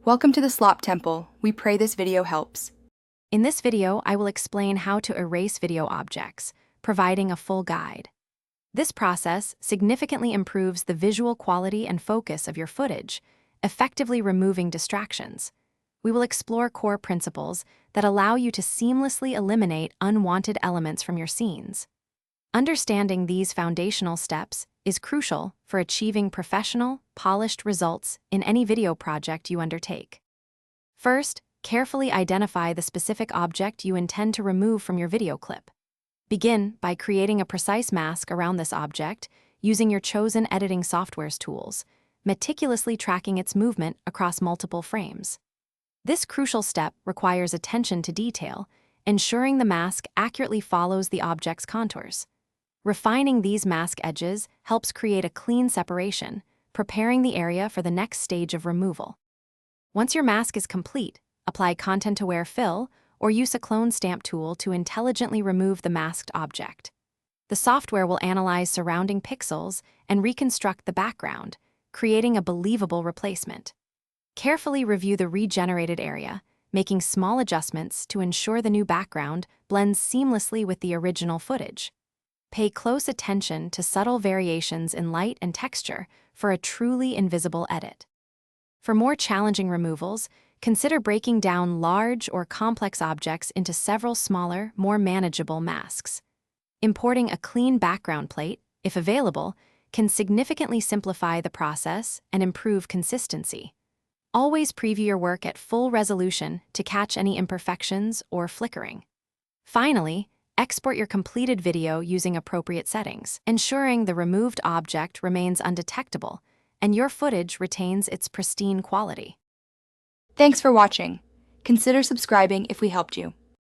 Welcome to the Slop Temple. We pray this video helps. In this video, I will explain how to erase video objects, providing a full guide. This process significantly improves the visual quality and focus of your footage, effectively removing distractions. We will explore core principles that allow you to seamlessly eliminate unwanted elements from your scenes. Understanding these foundational steps is crucial for achieving professional, polished results in any video project you undertake. First, carefully identify the specific object you intend to remove from your video clip. Begin by creating a precise mask around this object using your chosen editing software's tools, meticulously tracking its movement across multiple frames. This crucial step requires attention to detail, ensuring the mask accurately follows the object's contours. Refining these mask edges helps create a clean separation, preparing the area for the next stage of removal. Once your mask is complete, apply content-aware fill or use a clone stamp tool to intelligently remove the masked object. The software will analyze surrounding pixels and reconstruct the background, creating a believable replacement. Carefully review the regenerated area, making small adjustments to ensure the new background blends seamlessly with the original footage. Pay close attention to subtle variations in light and texture for a truly invisible edit. For more challenging removals, consider breaking down large or complex objects into several smaller, more manageable masks. Importing a clean background plate, if available, can significantly simplify the process and improve consistency. Always preview your work at full resolution to catch any imperfections or flickering. Finally, export your completed video using appropriate settings, ensuring the removed object remains undetectable and your footage retains its pristine quality. Thanks for watching. Consider subscribing if we helped you.